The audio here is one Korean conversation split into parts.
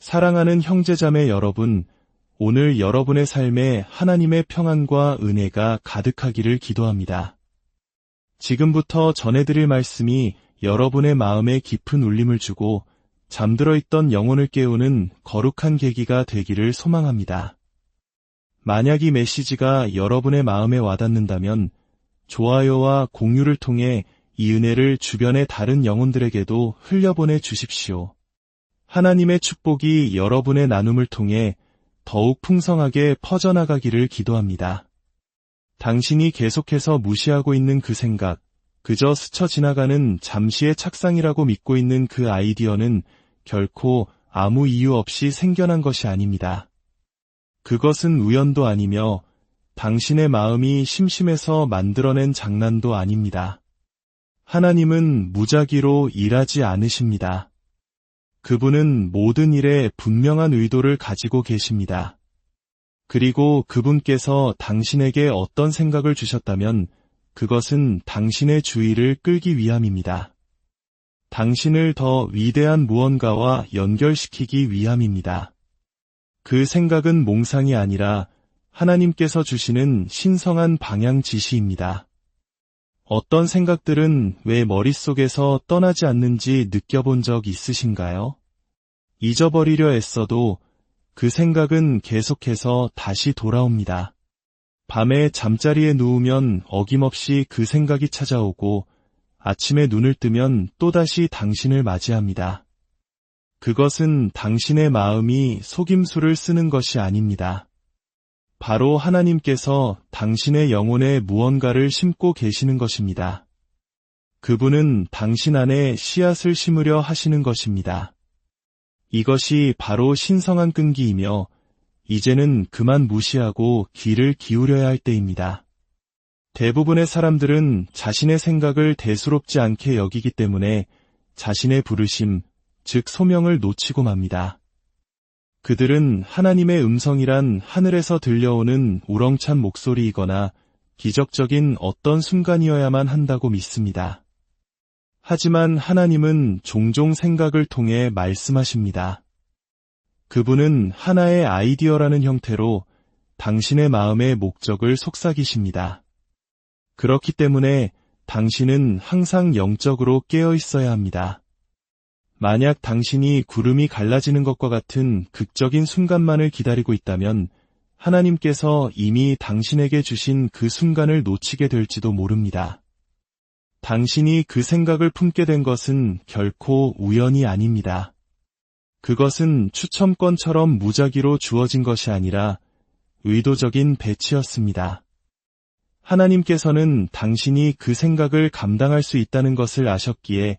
사랑하는 형제자매 여러분, 오늘 여러분의 삶에 하나님의 평안과 은혜가 가득하기를 기도합니다. 지금부터 전해드릴 말씀이 여러분의 마음에 깊은 울림을 주고 잠들어 있던 영혼을 깨우는 거룩한 계기가 되기를 소망합니다. 만약 이 메시지가 여러분의 마음에 와닿는다면 좋아요와 공유를 통해 이 은혜를 주변의 다른 영혼들에게도 흘려보내 주십시오. 하나님의 축복이 여러분의 나눔을 통해 더욱 풍성하게 퍼져나가기를 기도합니다. 당신이 계속해서 무시하고 있는 그 생각, 그저 스쳐 지나가는 잠시의 착상이라고 믿고 있는 그 아이디어는 결코 아무 이유 없이 생겨난 것이 아닙니다. 그것은 우연도 아니며 당신의 마음이 심심해서 만들어낸 장난도 아닙니다. 하나님은 무작위로 일하지 않으십니다. 그분은 모든 일에 분명한 의도를 가지고 계십니다. 그리고 그분께서 당신에게 어떤 생각을 주셨다면 그것은 당신의 주의를 끌기 위함입니다. 당신을 더 위대한 무언가와 연결시키기 위함입니다. 그 생각은 몽상이 아니라 하나님께서 주시는 신성한 방향 지시입니다. 어떤 생각들은 왜 머릿속에서 떠나지 않는지 느껴본 적 있으신가요? 잊어버리려 애써도 그 생각은 계속해서 다시 돌아옵니다. 밤에 잠자리에 누우면 어김없이 그 생각이 찾아오고 아침에 눈을 뜨면 또다시 당신을 맞이합니다. 그것은 당신의 마음이 속임수를 쓰는 것이 아닙니다. 바로 하나님께서 당신의 영혼에 무언가를 심고 계시는 것입니다. 그분은 당신 안에 씨앗을 심으려 하시는 것입니다. 이것이 바로 신성한 끈기이며 이제는 그만 무시하고 귀를 기울여야 할 때입니다. 대부분의 사람들은 자신의 생각을 대수롭지 않게 여기기 때문에 자신의 부르심, 즉 소명을 놓치고 맙니다. 그들은 하나님의 음성이란 하늘에서 들려오는 우렁찬 목소리이거나 기적적인 어떤 순간이어야만 한다고 믿습니다. 하지만 하나님은 종종 생각을 통해 말씀하십니다. 그분은 하나의 아이디어라는 형태로 당신의 마음의 목적을 속삭이십니다. 그렇기 때문에 당신은 항상 영적으로 깨어 있어야 합니다. 만약 당신이 구름이 갈라지는 것과 같은 극적인 순간만을 기다리고 있다면 하나님께서 이미 당신에게 주신 그 순간을 놓치게 될지도 모릅니다. 당신이 그 생각을 품게 된 것은 결코 우연이 아닙니다. 그것은 추첨권처럼 무작위로 주어진 것이 아니라 의도적인 배치였습니다. 하나님께서는 당신이 그 생각을 감당할 수 있다는 것을 아셨기에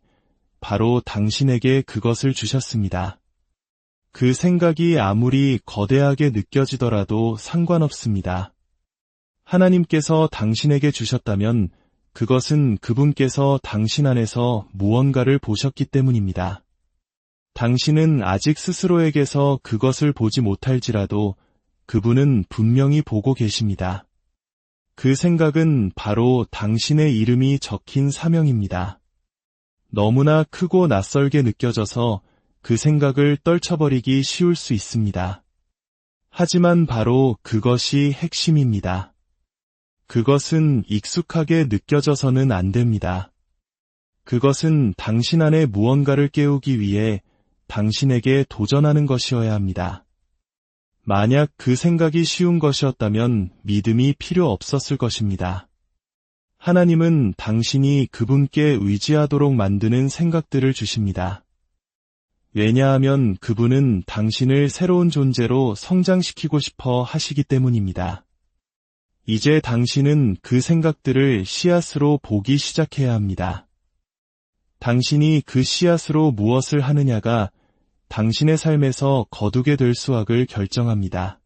바로 당신에게 그것을 주셨습니다. 그 생각이 아무리 거대하게 느껴지더라도 상관없습니다. 하나님께서 당신에게 주셨다면 그것은 그분께서 당신 안에서 무언가를 보셨기 때문입니다. 당신은 아직 스스로에게서 그것을 보지 못할지라도 그분은 분명히 보고 계십니다. 그 생각은 바로 당신의 이름이 적힌 사명입니다. 너무나 크고 낯설게 느껴져서 그 생각을 떨쳐버리기 쉬울 수 있습니다. 하지만 바로 그것이 핵심입니다. 그것은 익숙하게 느껴져서는 안 됩니다. 그것은 당신 안에 무언가를 깨우기 위해 당신에게 도전하는 것이어야 합니다. 만약 그 생각이 쉬운 것이었다면 믿음이 필요 없었을 것입니다. 하나님은 당신이 그분께 의지하도록 만드는 생각들을 주십니다. 왜냐하면 그분은 당신을 새로운 존재로 성장시키고 싶어 하시기 때문입니다. 이제 당신은 그 생각들을 씨앗으로 보기 시작해야 합니다. 당신이 그 씨앗으로 무엇을 하느냐가 당신의 삶에서 거두게 될 수확을 결정합니다.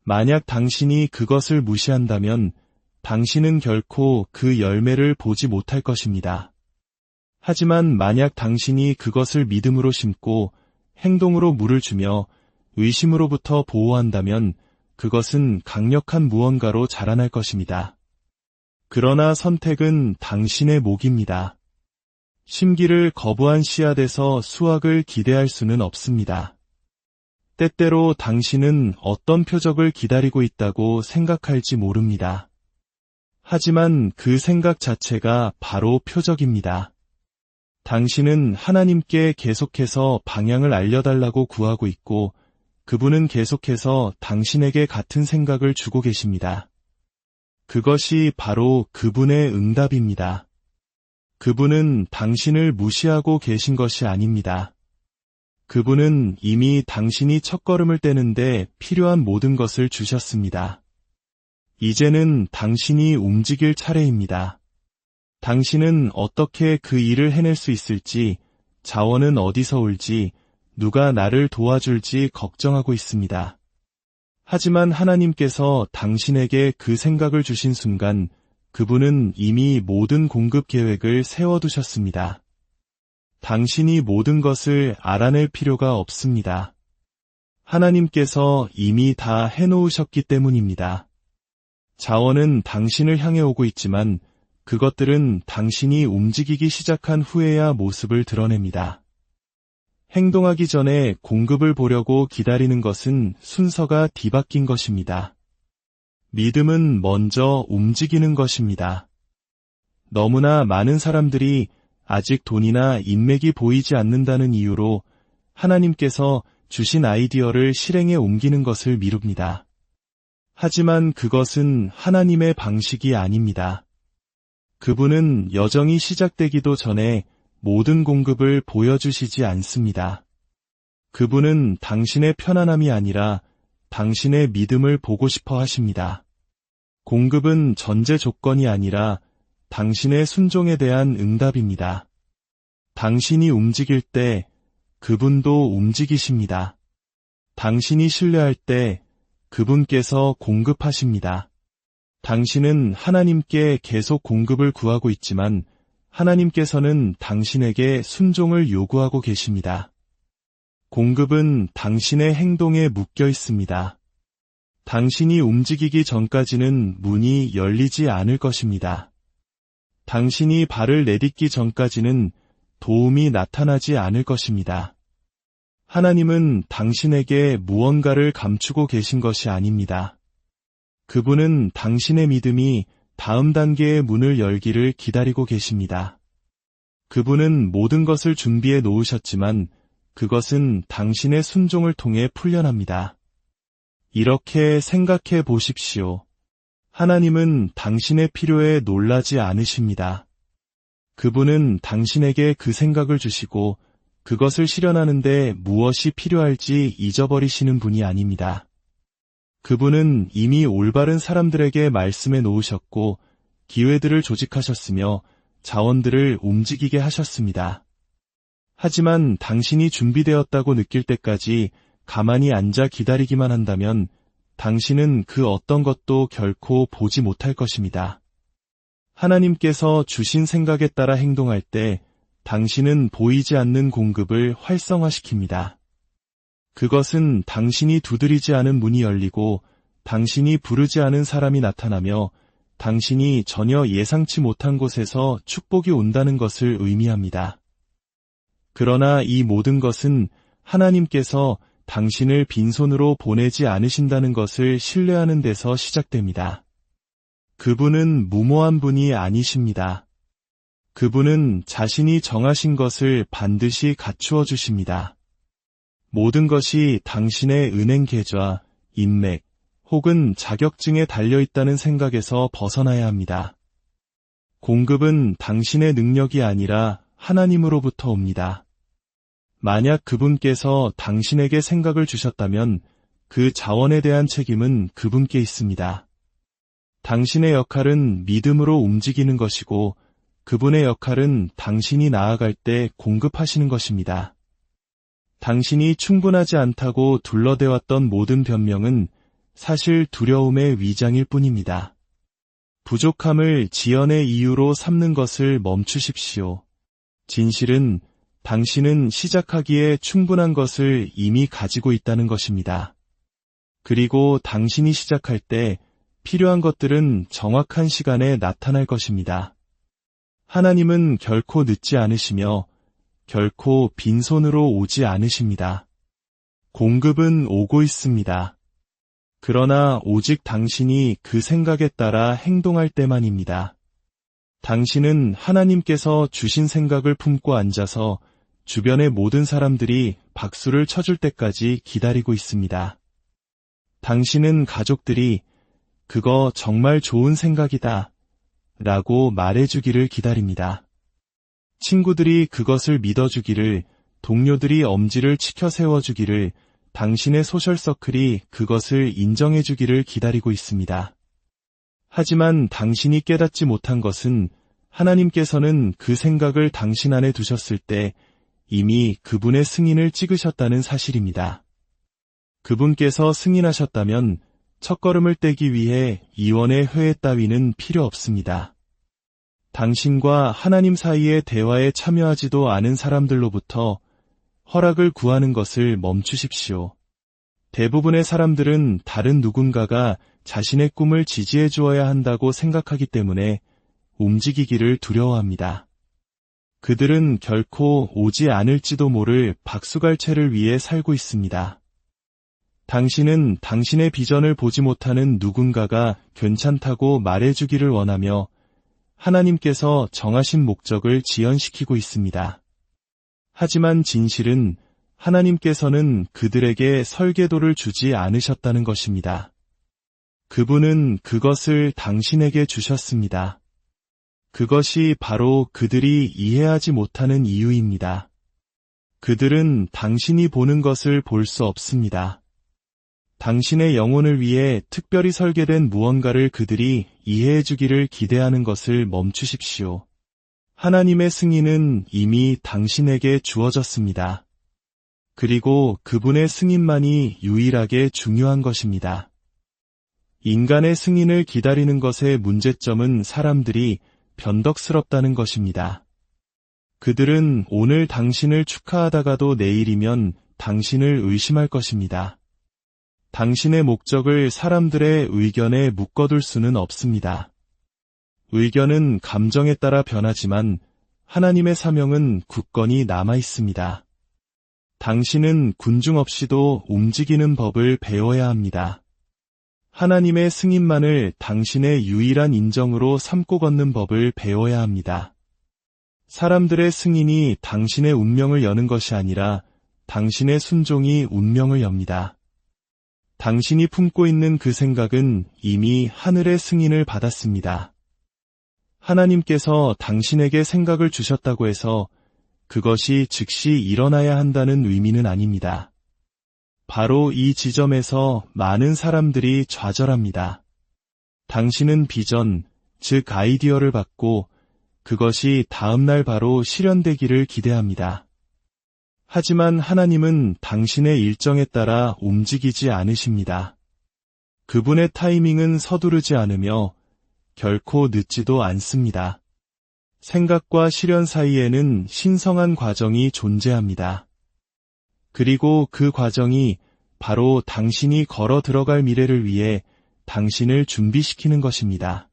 만약 당신이 그것을 무시한다면 당신은 결코 그 열매를 보지 못할 것입니다. 하지만 만약 당신이 그것을 믿음으로 심고 행동으로 물을 주며 의심으로부터 보호한다면 그것은 강력한 무언가로 자라날 것입니다. 그러나 선택은 당신의 몫입니다. 심기를 거부한 씨앗에서 수확을 기대할 수는 없습니다. 때때로 당신은 어떤 표적을 기다리고 있다고 생각할지 모릅니다. 하지만 그 생각 자체가 바로 표적입니다. 당신은 하나님께 계속해서 방향을 알려달라고 구하고 있고 그분은 계속해서 당신에게 같은 생각을 주고 계십니다. 그것이 바로 그분의 응답입니다. 그분은 당신을 무시하고 계신 것이 아닙니다. 그분은 이미 당신이 첫걸음을 떼는데 필요한 모든 것을 주셨습니다. 이제는 당신이 움직일 차례입니다. 당신은 어떻게 그 일을 해낼 수 있을지, 자원은 어디서 올지, 누가 나를 도와줄지 걱정하고 있습니다. 하지만 하나님께서 당신에게 그 생각을 주신 순간 그분은 이미 모든 공급 계획을 세워두셨습니다. 당신이 모든 것을 알아낼 필요가 없습니다. 하나님께서 이미 다 해놓으셨기 때문입니다. 자원은 당신을 향해 오고 있지만 그것들은 당신이 움직이기 시작한 후에야 모습을 드러냅니다. 행동하기 전에 공급을 보려고 기다리는 것은 순서가 뒤바뀐 것입니다. 믿음은 먼저 움직이는 것입니다. 너무나 많은 사람들이 아직 돈이나 인맥이 보이지 않는다는 이유로 하나님께서 주신 아이디어를 실행에 옮기는 것을 미룹니다. 하지만 그것은 하나님의 방식이 아닙니다. 그분은 여정이 시작되기도 전에 모든 공급을 보여주시지 않습니다. 그분은 당신의 편안함이 아니라 당신의 믿음을 보고 싶어 하십니다. 공급은 전제 조건이 아니라 당신의 순종에 대한 응답입니다. 당신이 움직일 때 그분도 움직이십니다. 당신이 신뢰할 때 그분께서 공급하십니다. 당신은 하나님께 계속 공급을 구하고 있지만 하나님께서는 당신에게 순종을 요구하고 계십니다. 공급은 당신의 행동에 묶여 있습니다. 당신이 움직이기 전까지는 문이 열리지 않을 것입니다. 당신이 발을 내딛기 전까지는 도움이 나타나지 않을 것입니다. 하나님은 당신에게 무언가를 감추고 계신 것이 아닙니다. 그분은 당신의 믿음이 다음 단계의 문을 열기를 기다리고 계십니다. 그분은 모든 것을 준비해 놓으셨지만 그것은 당신의 순종을 통해 풀려납니다. 이렇게 생각해 보십시오. 하나님은 당신의 필요에 놀라지 않으십니다. 그분은 당신에게 그 생각을 주시고 그것을 실현하는데 무엇이 필요할지 잊어버리시는 분이 아닙니다. 그분은 이미 올바른 사람들에게 말씀해 놓으셨고 기회들을 조직하셨으며 자원들을 움직이게 하셨습니다. 하지만 당신이 준비되었다고 느낄 때까지 가만히 앉아 기다리기만 한다면 당신은 그 어떤 것도 결코 보지 못할 것입니다. 하나님께서 주신 생각에 따라 행동할 때 당신은 보이지 않는 공급을 활성화시킵니다. 그것은 당신이 두드리지 않은 문이 열리고 당신이 부르지 않은 사람이 나타나며 당신이 전혀 예상치 못한 곳에서 축복이 온다는 것을 의미합니다. 그러나 이 모든 것은 하나님께서 당신을 빈손으로 보내지 않으신다는 것을 신뢰하는 데서 시작됩니다. 그분은 무모한 분이 아니십니다. 그분은 자신이 정하신 것을 반드시 갖추어 주십니다. 모든 것이 당신의 은행 계좌, 인맥, 혹은 자격증에 달려있다는 생각에서 벗어나야 합니다. 공급은 당신의 능력이 아니라 하나님으로부터 옵니다. 만약 그분께서 당신에게 생각을 주셨다면 그 자원에 대한 책임은 그분께 있습니다. 당신의 역할은 믿음으로 움직이는 것이고 그분의 역할은 당신이 나아갈 때 공급하시는 것입니다. 당신이 충분하지 않다고 둘러대왔던 모든 변명은 사실 두려움의 위장일 뿐입니다. 부족함을 지연의 이유로 삼는 것을 멈추십시오. 진실은 당신은 시작하기에 충분한 것을 이미 가지고 있다는 것입니다. 그리고 당신이 시작할 때 필요한 것들은 정확한 시간에 나타날 것입니다. 하나님은 결코 늦지 않으시며 결코 빈손으로 오지 않으십니다. 공급은 오고 있습니다. 그러나 오직 당신이 그 생각에 따라 행동할 때만입니다. 당신은 하나님께서 주신 생각을 품고 앉아서 주변의 모든 사람들이 박수를 쳐줄 때까지 기다리고 있습니다. 당신은 가족들이 그거 정말 좋은 생각이다 라고 말해주기를 기다립니다. 친구들이 그것을 믿어주기를, 동료들이 엄지를 치켜 세워주기를, 당신의 소셜서클이 그것을 인정해주기를 기다리고 있습니다. 하지만 당신이 깨닫지 못한 것은 하나님께서는 그 생각을 당신 안에 두셨을 때 이미 그분의 승인을 찍으셨다는 사실입니다. 그분께서 승인하셨다면 첫걸음을 떼기 위해 이원의 회의 따위는 필요 없습니다. 당신과 하나님 사이의 대화에 참여하지도 않은 사람들로부터 허락을 구하는 것을 멈추십시오. 대부분의 사람들은 다른 누군가가 자신의 꿈을 지지해 주어야 한다고 생각하기 때문에 움직이기를 두려워합니다. 그들은 결코 오지 않을지도 모를 박수갈채를 위해 살고 있습니다. 당신은 당신의 비전을 보지 못하는 누군가가 괜찮다고 말해주기를 원하며 하나님께서 정하신 목적을 지연시키고 있습니다. 하지만 진실은 하나님께서는 그들에게 설계도를 주지 않으셨다는 것입니다. 그분은 그것을 당신에게 주셨습니다. 그것이 바로 그들이 이해하지 못하는 이유입니다. 그들은 당신이 보는 것을 볼 수 없습니다. 당신의 영혼을 위해 특별히 설계된 무언가를 그들이 이해해 주기를 기대하는 것을 멈추십시오. 하나님의 승인은 이미 당신에게 주어졌습니다. 그리고 그분의 승인만이 유일하게 중요한 것입니다. 인간의 승인을 기다리는 것의 문제점은 사람들이 변덕스럽다는 것입니다. 그들은 오늘 당신을 축하하다가도 내일이면 당신을 의심할 것입니다. 당신의 목적을 사람들의 의견에 묶어둘 수는 없습니다. 의견은 감정에 따라 변하지만 하나님의 사명은 굳건히 남아 있습니다. 당신은 군중 없이도 움직이는 법을 배워야 합니다. 하나님의 승인만을 당신의 유일한 인정으로 삼고 걷는 법을 배워야 합니다. 사람들의 승인이 당신의 운명을 여는 것이 아니라 당신의 순종이 운명을 엽니다. 당신이 품고 있는 그 생각은 이미 하늘의 승인을 받았습니다. 하나님께서 당신에게 생각을 주셨다고 해서 그것이 즉시 일어나야 한다는 의미는 아닙니다. 바로 이 지점에서 많은 사람들이 좌절합니다. 당신은 비전, 즉 아이디어를 받고 그것이 다음날 바로 실현되기를 기대합니다. 하지만 하나님은 당신의 일정에 따라 움직이지 않으십니다. 그분의 타이밍은 서두르지 않으며 결코 늦지도 않습니다. 생각과 실현 사이에는 신성한 과정이 존재합니다. 그리고 그 과정이 바로 당신이 걸어 들어갈 미래를 위해 당신을 준비시키는 것입니다.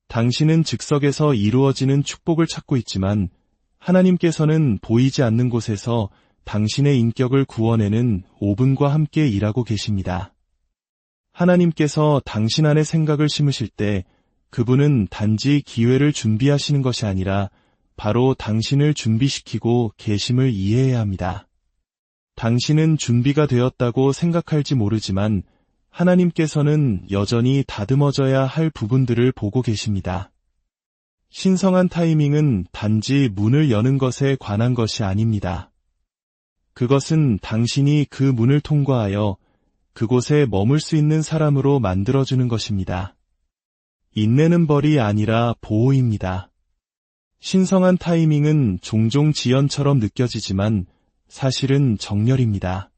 당신은 즉석에서 이루어지는 축복을 찾고 있지만 하나님께서는 보이지 않는 곳에서 당신의 인격을 구원해는 오븐과 함께 일하고 계십니다. 하나님께서 당신 안에 생각을 심으실 때 그분은 단지 기회를 준비하시는 것이 아니라 바로 당신을 준비시키고 계심을 이해해야 합니다. 당신은 준비가 되었다고 생각할지 모르지만 하나님께서는 여전히 다듬어져야 할 부분들을 보고 계십니다. 신성한 타이밍은 단지 문을 여는 것에 관한 것이 아닙니다. 그것은 당신이 그 문을 통과하여 그곳에 머물 수 있는 사람으로 만들어주는 것입니다. 인내는 벌이 아니라 보호입니다. 신성한 타이밍은 종종 지연처럼 느껴지지만 사실은 정렬입니다.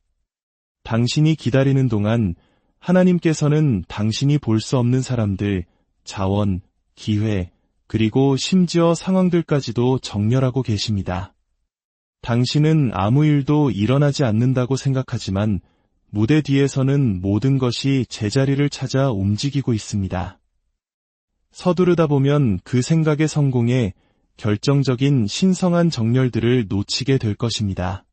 당신이 기다리는 동안 하나님께서는 당신이 볼 수 없는 사람들, 자원, 기회, 그리고 심지어 상황들까지도 정렬하고 계십니다. 당신은 아무 일도 일어나지 않는다고 생각하지만 무대 뒤에서는 모든 것이 제자리를 찾아 움직이고 있습니다. 서두르다 보면 그 생각의 성공에 결정적인 신성한 정렬들을 놓치게 될 것입니다.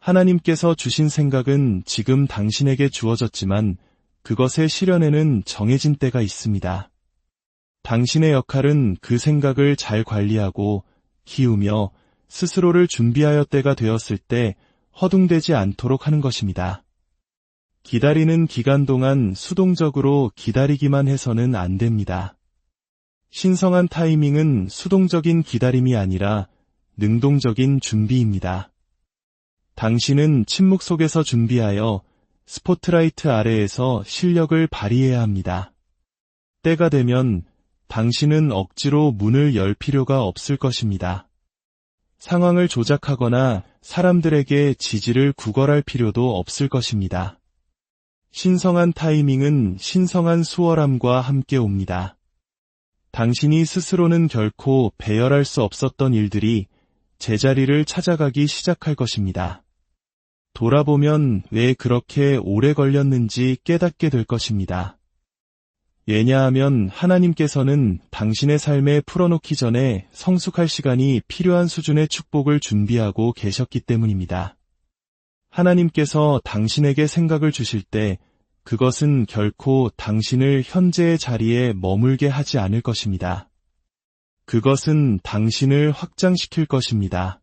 하나님께서 주신 생각은 지금 당신에게 주어졌지만 그것의 실현에는 정해진 때가 있습니다. 당신의 역할은 그 생각을 잘 관리하고 키우며 스스로를 준비하여 때가 되었을 때 허둥대지 않도록 하는 것입니다. 기다리는 기간 동안 수동적으로 기다리기만 해서는 안 됩니다. 신성한 타이밍은 수동적인 기다림이 아니라 능동적인 준비입니다. 당신은 침묵 속에서 준비하여 스포트라이트 아래에서 실력을 발휘해야 합니다. 때가 되면 당신은 억지로 문을 열 필요가 없을 것입니다. 상황을 조작하거나 사람들에게 지지를 구걸할 필요도 없을 것입니다. 신성한 타이밍은 신성한 수월함과 함께 옵니다. 당신이 스스로는 결코 배열할 수 없었던 일들이 제자리를 찾아가기 시작할 것입니다. 돌아보면 왜 그렇게 오래 걸렸는지 깨닫게 될 것입니다. 왜냐하면 하나님께서는 당신의 삶에 풀어놓기 전에 성숙할 시간이 필요한 수준의 축복을 준비하고 계셨기 때문입니다. 하나님께서 당신에게 생각을 주실 때 그것은 결코 당신을 현재의 자리에 머물게 하지 않을 것입니다. 그것은 당신을 확장시킬 것입니다.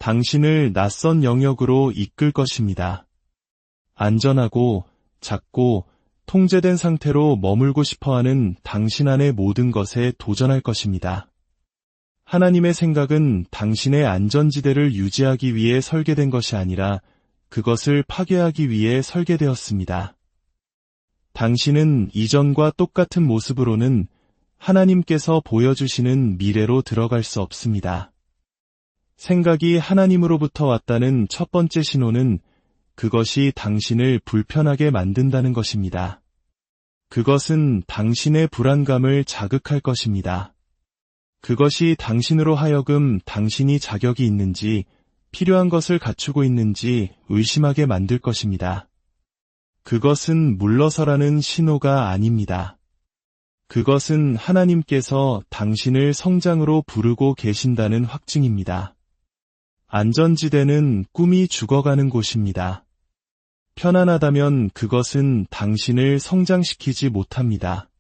당신을 낯선 영역으로 이끌 것입니다. 안전하고 작고 통제된 상태로 머물고 싶어하는 당신 안의 모든 것에 도전할 것입니다. 하나님의 생각은 당신의 안전지대를 유지하기 위해 설계된 것이 아니라 그것을 파괴하기 위해 설계되었습니다. 당신은 이전과 똑같은 모습으로는 하나님께서 보여주시는 미래로 들어갈 수 없습니다. 생각이 하나님으로부터 왔다는 첫 번째 신호는 그것이 당신을 불편하게 만든다는 것입니다. 그것은 당신의 불안감을 자극할 것입니다. 그것이 당신으로 하여금 당신이 자격이 있는지, 필요한 것을 갖추고 있는지 의심하게 만들 것입니다. 그것은 물러서라는 신호가 아닙니다. 그것은 하나님께서 당신을 성장으로 부르고 계신다는 확증입니다. 안전지대는 꿈이 죽어가는 곳입니다. 편안하다면 그것은 당신을 성장시키지 못합니다.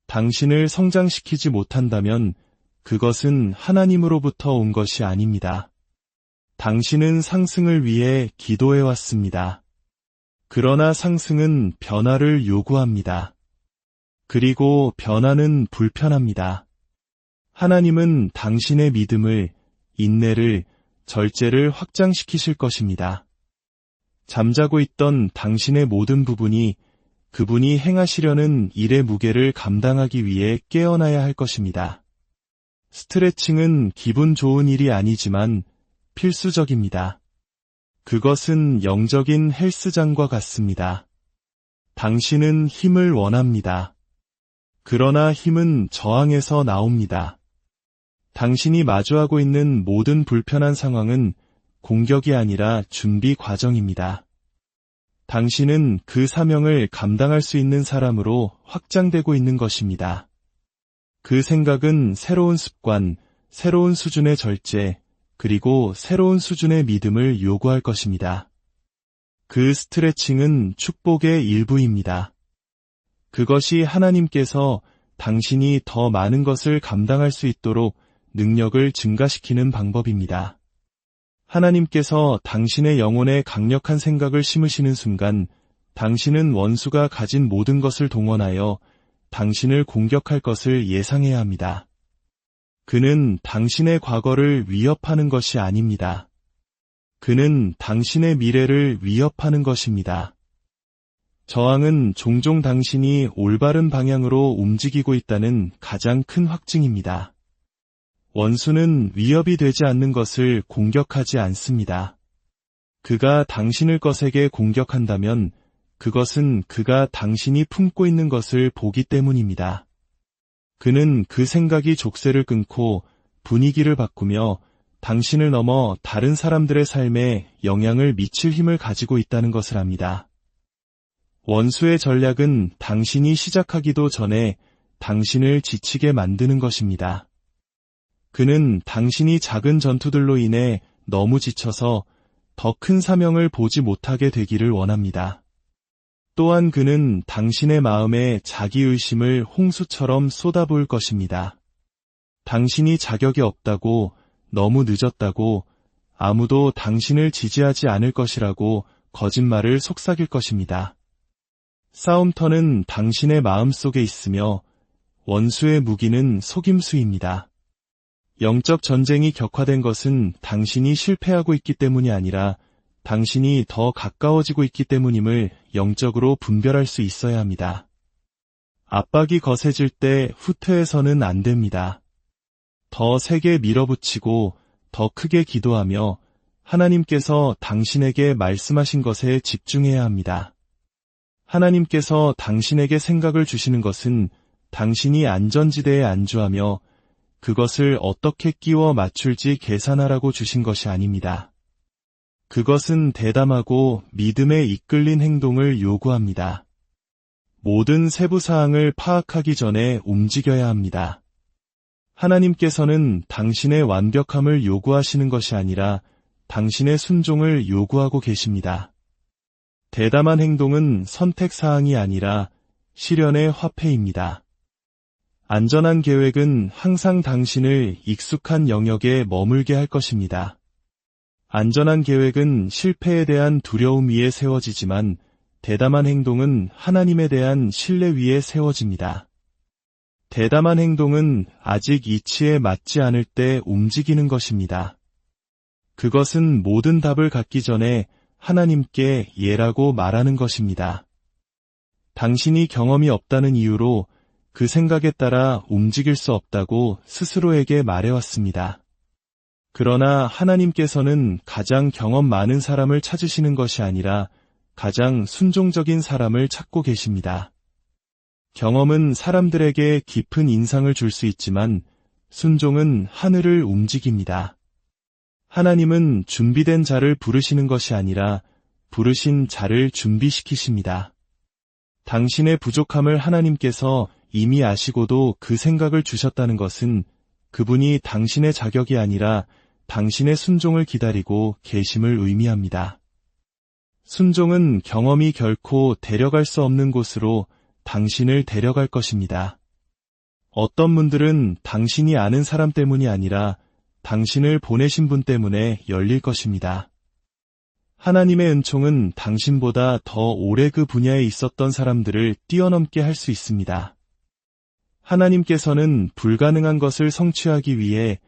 당신을 성장시키지 못한다면 그것은 하나님으로부터 온 것이 아닙니다. 당신은 상승을 위해 기도해왔습니다. 그러나 상승은 변화를 요구합니다. 그리고 변화는 불편합니다. 하나님은 당신의 믿음을, 인내를, 절제를 확장시키실 것입니다. 잠자고 있던 당신의 모든 부분이 그분이 행하시려는 일의 무게를 감당하기 위해 깨어나야 할 것입니다. 스트레칭은 기분 좋은 일이 아니지만 필수적입니다. 그것은 영적인 헬스장과 같습니다. 당신은 힘을 원합니다. 그러나 힘은 저항에서 나옵니다. 당신이 마주하고 있는 모든 불편한 상황은 공격이 아니라 준비 과정입니다. 당신은 그 사명을 감당할 수 있는 사람으로 확장되고 있는 것입니다. 그 생각은 새로운 습관, 새로운 수준의 절제, 그리고 새로운 수준의 믿음을 요구할 것입니다. 그 스트레칭은 축복의 일부입니다. 그것이 하나님께서 당신이 더 많은 것을 감당할 수 있도록 능력을 증가시키는 방법입니다. 하나님께서 당신의 영혼에 강력한 생각을 심으시는 순간 당신은 원수가 가진 모든 것을 동원하여 당신을 공격할 것을 예상해야 합니다. 그는 당신의 과거를 위협하는 것이 아닙니다. 그는 당신의 미래를 위협하는 것입니다. 저항은 종종 당신이 올바른 방향으로 움직이고 있다는 가장 큰 확증입니다. 원수는 위협이 되지 않는 것을 공격하지 않습니다. 그가 당신을 거세게 공격한다면 그것은 그가 당신이 품고 있는 것을 보기 때문입니다. 그는 그 생각이 족쇄를 끊고 분위기를 바꾸며 당신을 넘어 다른 사람들의 삶에 영향을 미칠 힘을 가지고 있다는 것을 압니다. 원수의 전략은 당신이 시작하기도 전에 당신을 지치게 만드는 것입니다. 그는 당신이 작은 전투들로 인해 너무 지쳐서 더 큰 사명을 보지 못하게 되기를 원합니다. 또한 그는 당신의 마음에 자기의심을 홍수처럼 쏟아부을 것입니다. 당신이 자격이 없다고, 너무 늦었다고, 아무도 당신을 지지하지 않을 것이라고 거짓말을 속삭일 것입니다. 싸움터는 당신의 마음속에 있으며 원수의 무기는 속임수입니다. 영적 전쟁이 격화된 것은 당신이 실패하고 있기 때문이 아니라 당신이 더 가까워지고 있기 때문임을 영적으로 분별할 수 있어야 합니다. 압박이 거세질 때 후퇴해서는 안 됩니다. 더 세게 밀어붙이고 더 크게 기도하며 하나님께서 당신에게 말씀하신 것에 집중해야 합니다. 하나님께서 당신에게 생각을 주시는 것은 당신이 안전지대에 안주하며 그것을 어떻게 끼워 맞출지 계산하라고 주신 것이 아닙니다. 그것은 대담하고 믿음에 이끌린 행동을 요구합니다. 모든 세부 사항을 파악하기 전에 움직여야 합니다. 하나님께서는 당신의 완벽함을 요구하시는 것이 아니라 당신의 순종을 요구하고 계십니다. 대담한 행동은 선택사항이 아니라 실현의 화폐입니다. 안전한 계획은 항상 당신을 익숙한 영역에 머물게 할 것입니다. 안전한 계획은 실패에 대한 두려움 위에 세워지지만 대담한 행동은 하나님에 대한 신뢰 위에 세워집니다. 대담한 행동은 아직 이치에 맞지 않을 때 움직이는 것입니다. 그것은 모든 답을 갖기 전에 하나님께 예라고 말하는 것입니다. 당신이 경험이 없다는 이유로 그 생각에 따라 움직일 수 없다고 스스로에게 말해왔습니다. 그러나 하나님께서는 가장 경험 많은 사람을 찾으시는 것이 아니라 가장 순종적인 사람을 찾고 계십니다. 경험은 사람들에게 깊은 인상을 줄 수 있지만 순종은 하늘을 움직입니다. 하나님은 준비된 자를 부르시는 것이 아니라 부르신 자를 준비시키십니다. 당신의 부족함을 하나님께서 이미 아시고도 그 생각을 주셨다는 것은 그분이 당신의 자격이 아니라 당신의 순종을 기다리고 계심을 의미합니다. 순종은 경험이 결코 데려갈 수 없는 곳으로 당신을 데려갈 것입니다. 어떤 분들은 당신이 아는 사람 때문이 아니라 당신을 보내신 분 때문에 열릴 것입니다. 하나님의 은총은 당신보다 더 오래 그 분야에 있었던 사람들을 뛰어넘게 할 수 있습니다. 하나님께서는 불가능한 것을 성취하기 위해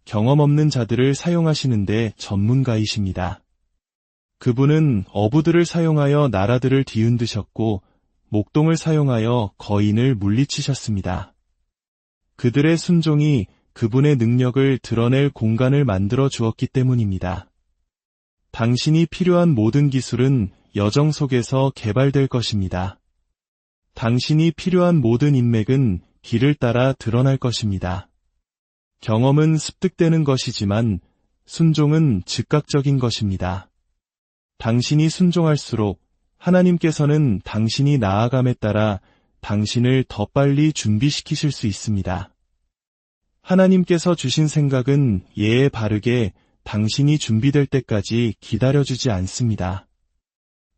경험 없는 자들을 사용하시는데 전문가이십니다. 그분은 어부들을 사용하여 나라들을 뒤흔드셨고 목동을 사용하여 거인을 물리치셨습니다. 그들의 순종이 그분의 능력을 드러낼 공간을 만들어 주었기 때문입니다. 당신이 필요한 모든 기술은 여정 속에서 개발될 것입니다. 당신이 필요한 모든 인맥은 길을 따라 드러날 것입니다. 경험은 습득되는 것이지만 순종은 즉각적인 것입니다. 당신이 순종할수록 하나님께서는 당신이 나아감에 따라 당신을 더 빨리 준비시키실 수 있습니다. 하나님께서 주신 생각은 예에 바르게 당신이 준비될 때까지 기다려주지 않습니다.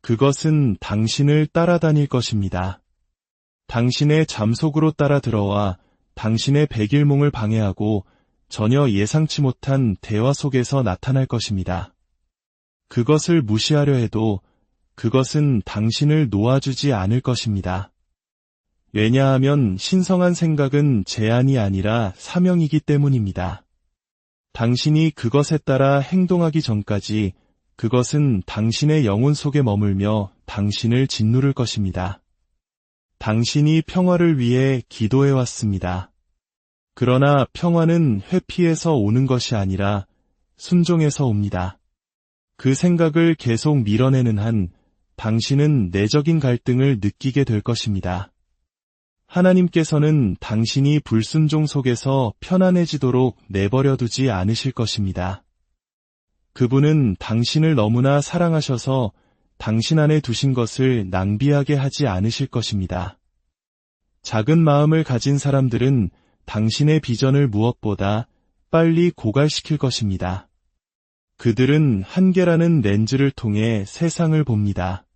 그것은 당신을 따라다닐 것입니다. 당신의 잠속으로 따라 들어와 당신의 백일몽을 방해하고 전혀 예상치 못한 대화 속에서 나타날 것입니다. 그것을 무시하려 해도 그것은 당신을 놓아주지 않을 것입니다. 왜냐하면 신성한 생각은 제한이 아니라 사명이기 때문입니다. 당신이 그것에 따라 행동하기 전까지 그것은 당신의 영혼 속에 머물며 당신을 짓누를 것입니다. 당신이 평화를 위해 기도해왔습니다. 그러나 평화는 회피에서 오는 것이 아니라 순종에서 옵니다. 그 생각을 계속 밀어내는 한 당신은 내적인 갈등을 느끼게 될 것입니다. 하나님께서는 당신이 불순종 속에서 편안해지도록 내버려 두지 않으실 것입니다. 그분은 당신을 너무나 사랑하셔서 당신 안에 두신 것을 낭비하게 하지 않으실 것입니다. 작은 마음을 가진 사람들은 당신의 비전을 무엇보다 빨리 고갈시킬 것입니다. 그들은 한계라는 렌즈를 통해 세상을 봅니다.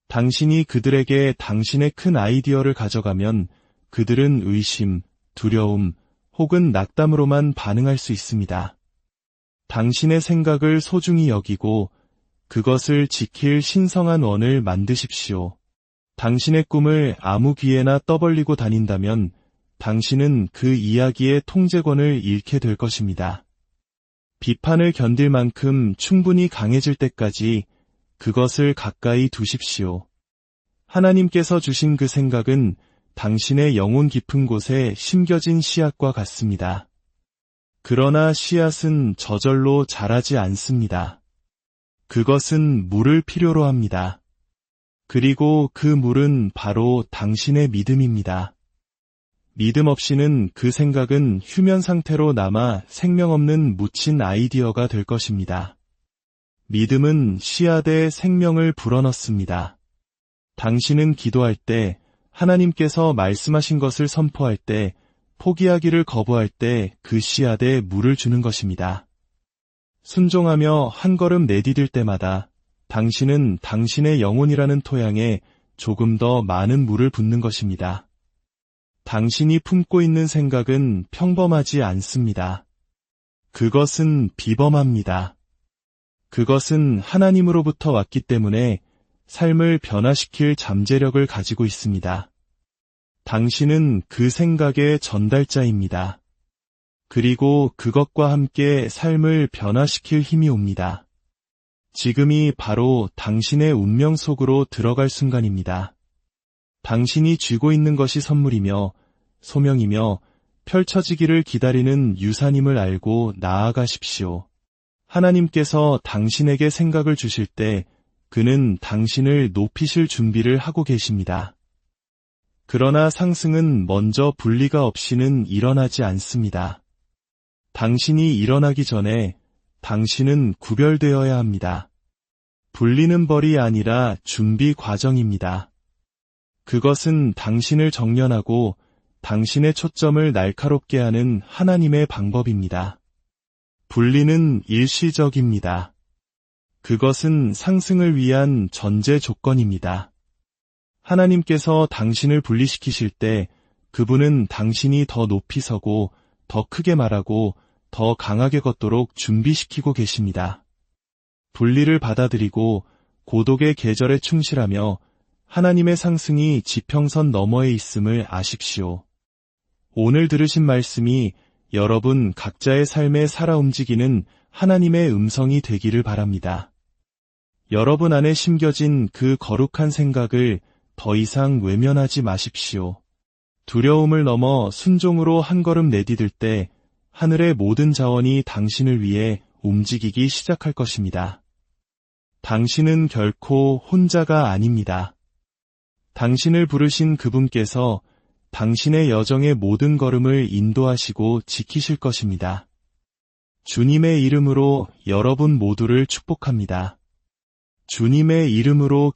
당신이 그들에게 당신의 큰 아이디어를 가져가면 그들은 의심, 두려움, 혹은 낙담으로만 반응할 수 있습니다. 당신의 생각을 소중히 여기고 그것을 지킬 신성한 원을 만드십시오. 당신의 꿈을 아무 귀에나 떠벌리고 다닌다면 당신은 그 이야기의 통제권을 잃게 될 것입니다. 비판을 견딜 만큼 충분히 강해질 때까지 그것을 가까이 두십시오. 하나님께서 주신 그 생각은 당신의 영혼 깊은 곳에 심겨진 씨앗과 같습니다. 그러나 씨앗은 저절로 자라지 않습니다. 그것은 물을 필요로 합니다. 그리고 그 물은 바로 당신의 믿음입니다. 믿음 없이는 그 생각은 휴면 상태로 남아 생명 없는 묻힌 아이디어가 될 것입니다. 믿음은 씨앗에 생명을 불어넣습니다. 당신은 기도할 때, 하나님께서 말씀하신 것을 선포할 때, 포기하기를 거부할 때 그 씨앗에 물을 주는 것입니다. 순종하며 한 걸음 내디딜 때마다 당신은 당신의 영혼이라는 토양에 조금 더 많은 물을 붓는 것입니다. 당신이 품고 있는 생각은 평범하지 않습니다. 그것은 비범합니다. 그것은 하나님으로부터 왔기 때문에 삶을 변화시킬 잠재력을 가지고 있습니다. 당신은 그 생각의 전달자입니다. 그리고 그것과 함께 삶을 변화시킬 힘이 옵니다. 지금이 바로 당신의 운명 속으로 들어갈 순간입니다. 당신이 쥐고 있는 것이 선물이며 소명이며 펼쳐지기를 기다리는 유산임을 알고 나아가십시오. 하나님께서 당신에게 생각을 주실 때 그는 당신을 높이실 준비를 하고 계십니다. 그러나 상승은 먼저 분리가 없이는 일어나지 않습니다. 당신이 일어나기 전에 당신은 구별되어야 합니다. 분리는 벌이 아니라 준비 과정입니다. 그것은 당신을 정련하고 당신의 초점을 날카롭게 하는 하나님의 방법입니다. 분리는 일시적입니다. 그것은 상승을 위한 전제 조건입니다. 하나님께서 당신을 분리시키실 때 그분은 당신이 더 높이 서고 더 크게 말하고 더 강하게 걷도록 준비시키고 계십니다. 분리를 받아들이고 고독의 계절에 충실하며 하나님의 상승이 지평선 너머에 있음을 아십시오. 오늘 들으신 말씀이 여러분 각자의 삶에 살아 움직이는 하나님의 음성이 되기를 바랍니다. 여러분 안에 심겨진 그 거룩한 생각을 더 이상 외면하지 마십시오. 두려움을 넘어 순종으로 한 걸음 내디딜 때 하늘의 모든 자원이 당신을 위해 움직이기 시작할 것입니다. 당신은 결코 혼자가 아닙니다. 당신을 부르신 그분께서 당신의 여정의 모든 걸음을 인도하시고 지키실 것입니다. 주님의 이름으로 여러분 모두를 축복합니다. 주님의 이름으로